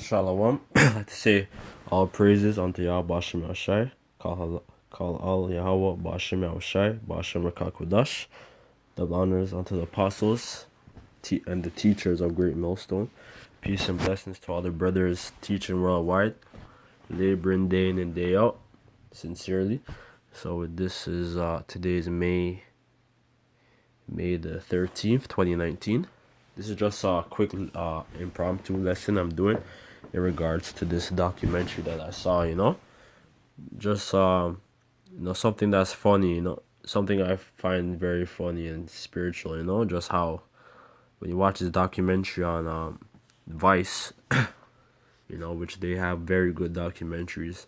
Shalom. I like to say all praises unto Yahweh Bashem Ashai. Call all Yahweh Bashem Ashai, Bashem Rakakudash. Double honors unto the apostles and the teachers of Great Millstone. Peace and blessings to all the brothers teaching worldwide, laboring day in and day out, sincerely. So this is today's May the 13th, 2019. This is just a quick impromptu lesson I'm doing in regards to this documentary that I saw, just something that's funny, something I find very funny and spiritual, just how when you watch this documentary on Vice, which they have very good documentaries.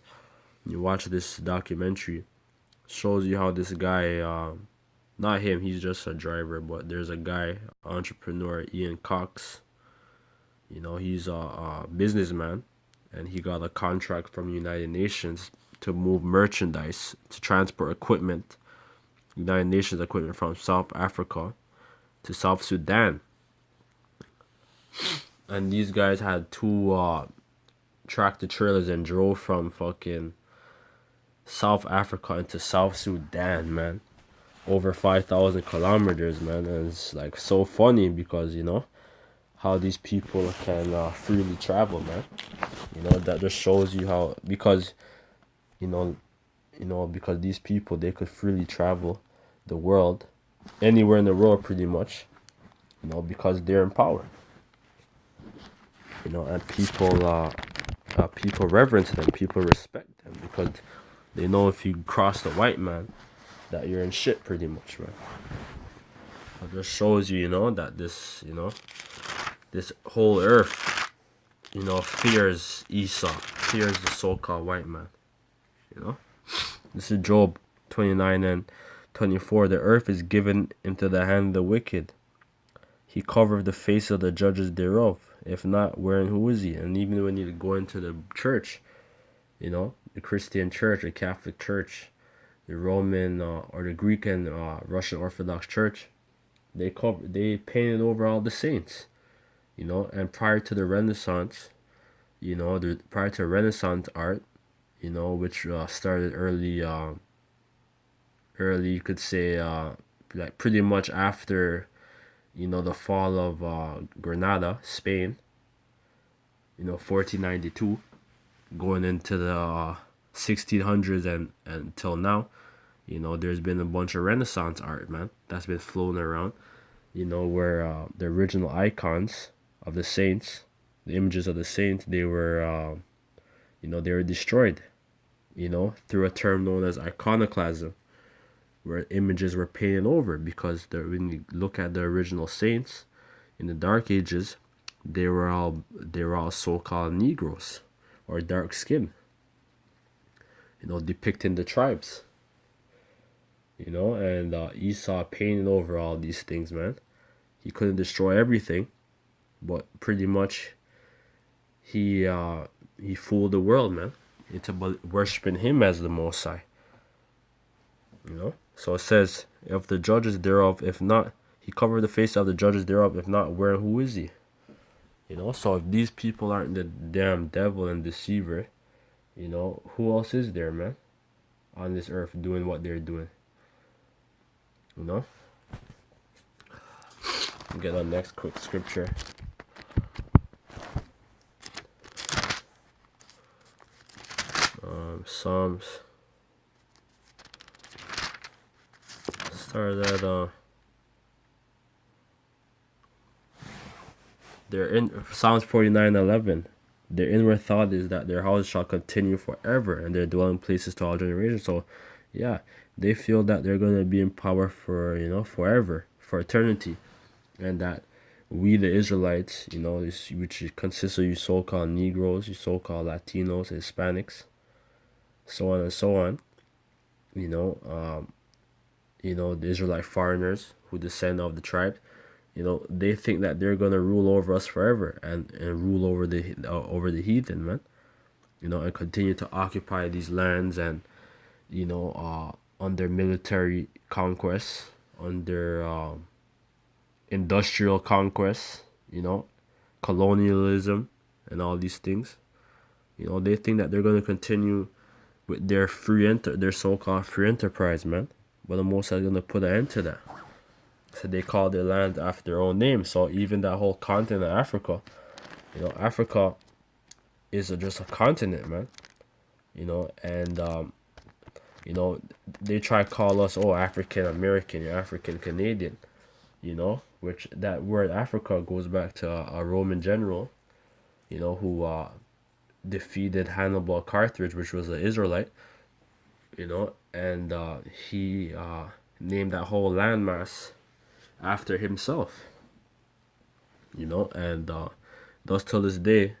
You watch this documentary, shows you how this guy, not him, he's just a driver, but there's a guy, entrepreneur, Ian Cox. He's a businessman, and he got a contract from the United Nations to move merchandise, to transport equipment, United Nations equipment from South Africa to South Sudan. And these guys had two tractor trailers and drove from fucking South Africa into South Sudan, man. Over 5,000 kilometers, man. And it's like so funny because, how these people can freely travel, man. That just shows you how, because, because these people, they could freely travel the world, anywhere in the world pretty much, because they're in power. And people reverence them, people respect them, because they know if you cross the white man, that you're in shit pretty much, man. It just shows you, that this whole earth, fears Esau, fears the so-called white man, This is Job 29 and 24. The earth is given into the hand of the wicked. He covered the face of the judges thereof. If not, where and who is he? And even when you go into the church, the Christian church, the Catholic church, the Roman or the Greek and Russian Orthodox Church, they painted over all the saints, and prior to the Renaissance, prior to Renaissance art, which started early, you could say, like pretty much after, the fall of Granada, Spain, 1492, going into the 1600s and until now. There's been a bunch of Renaissance art, man, that's been floating around, where the original icons of the saints, the images of the saints, they were, they were destroyed, through a term known as iconoclasm, where images were painted over, because when you look at the original saints in the Dark Ages, they were all so-called Negroes or dark skin, depicting the tribes. And Esau painted over all these things, man. He couldn't destroy everything, but pretty much he fooled the world, man, into worshiping him as the Most High. So it says, if the judges thereof, if not, he covered the face of the judges thereof, if not, where and who is he? So if these people aren't the damn devil and deceiver, who else is there, man, on this earth doing what they're doing? Get on next quick scripture. Psalms. Start at they're in Psalms 49:11. Their inward thought is that their house shall continue forever, and their dwelling places to all generations. So, yeah, they feel that they're gonna be in power for forever, for eternity, and that we the Israelites, which consists of you so-called Negroes, you so-called Latinos, Hispanics, so on and so on, the Israelite foreigners who descend of the tribe, they think that they're gonna rule over us forever and rule over the heathen, man, and continue to occupy these lands and under military conquests, under industrial conquests, colonialism, and all these things. They think that they're gonna continue with their their so-called free enterprise, man. But the Most High is gonna put an end to that. So they call their land after their own name. So even that whole continent of Africa, Africa is just a continent, man. And they try to call us, oh, African American, you're African Canadian, which that word Africa goes back to a Roman general, who defeated Hannibal Carthage, which was an Israelite, and he named that whole landmass after himself, and thus till this day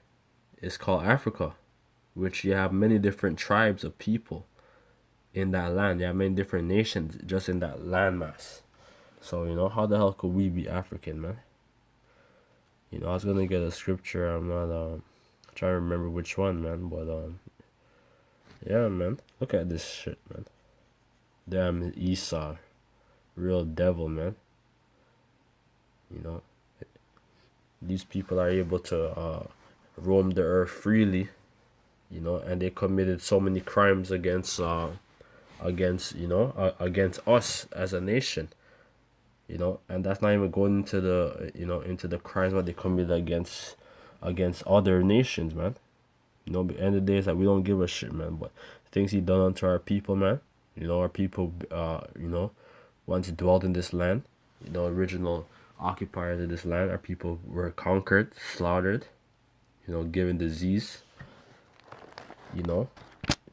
it's called Africa, which you have many different tribes of people in that land. You have many different nations just in that landmass. So, how the hell could we be African, man? I was gonna get a scripture. I'm not trying to remember which one, man. But yeah, man. Look at this shit, man. Damn Esau, real devil, man. These people are able to roam the earth freely, and they committed so many crimes against against us as a nation. And that's not even going into into the crimes what they committed against other nations, man. At the end of the day, it's like we don't give a shit, man. But things he done unto our people, man. Our people, once dwelt in this land. Original occupiers of this land. Our people were conquered, slaughtered. Given disease.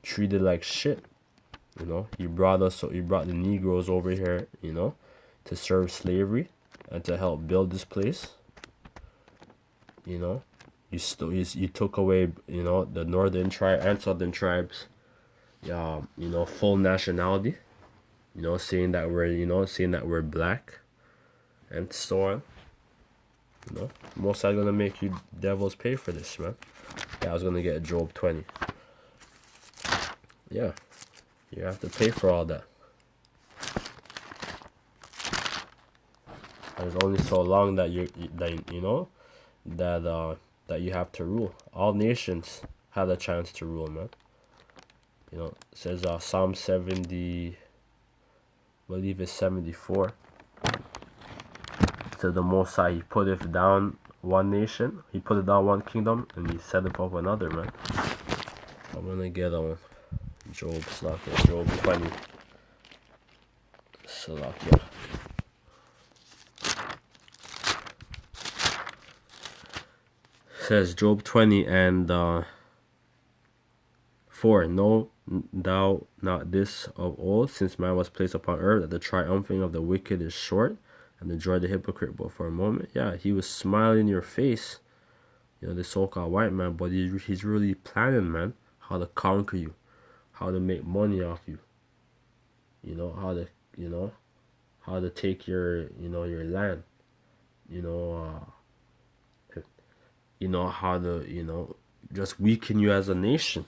Treated like shit. He brought the Negroes over here. To serve slavery and to help build this place. You took away the northern tribe and southern tribes full nationality, saying that we're black and so on. Most are gonna make you devils pay for this, man. Yeah, I was gonna get Job 20. Yeah, you have to pay for all that. There's only so long that that you have to rule. All nations had a chance to rule, man. It says Psalm 70, I believe it's 74. To the Most High, he putteth down one nation, he put it down one kingdom, and he set up another, man. I'm gonna get on Job 20. Salakia. Says Job 20 and 4. Know thou not this of old, since man was placed upon earth, that the triumphing of the wicked is short, and the joy of the hypocrite but for a moment. Yeah, he was smiling in your face, the so-called white man, but he's really planning, man, how to conquer you, how to make money off you, how to take your your land, how to just weaken you as a nation,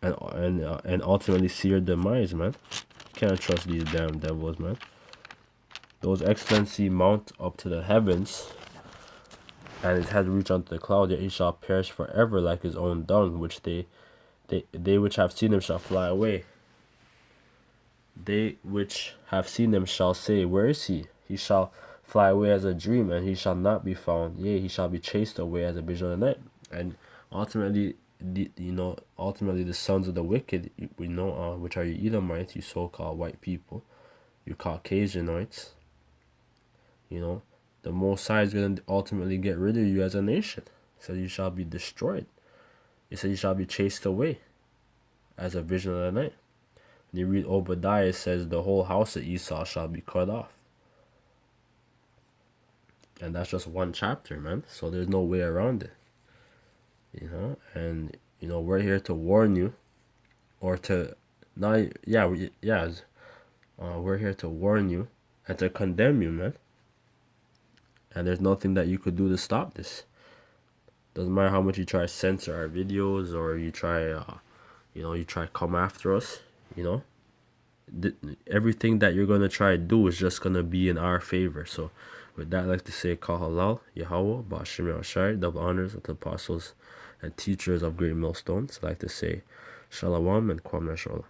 and ultimately see your demise, man. Can't trust these damn devils, man. Those excellency mount up to the heavens, and his head reach unto the cloud, yet he shall perish forever like his own dung, which they which have seen him shall fly away. They which have seen him shall say, where is he? He shall fly away as a dream, and he shall not be found. Yea, he shall be chased away as a vision of the night. And ultimately, the sons of the wicked, which are you Edomites, you so-called white people, you Caucasianites, the Most High is going to ultimately get rid of you as a nation. So you shall be destroyed. He said you shall be chased away as a vision of the night. When you read Obadiah, it says the whole house of Esau shall be cut off. And that's just one chapter, man. So there's no way around it. And we're here to warn you, or to not. We're here to warn you and to condemn you, man. And there's nothing that you could do to stop this. Doesn't matter how much you try to censor our videos, or you try, you try to come after us. Everything that you're gonna try to do is just gonna be in our favor. So With that, I'd like to say Kal Halal, Yahweh, Ba'ashem Yahushai, double honors unto the apostles and teachers of great millstones. I'd like to say Shalom and Kwam Nashallah.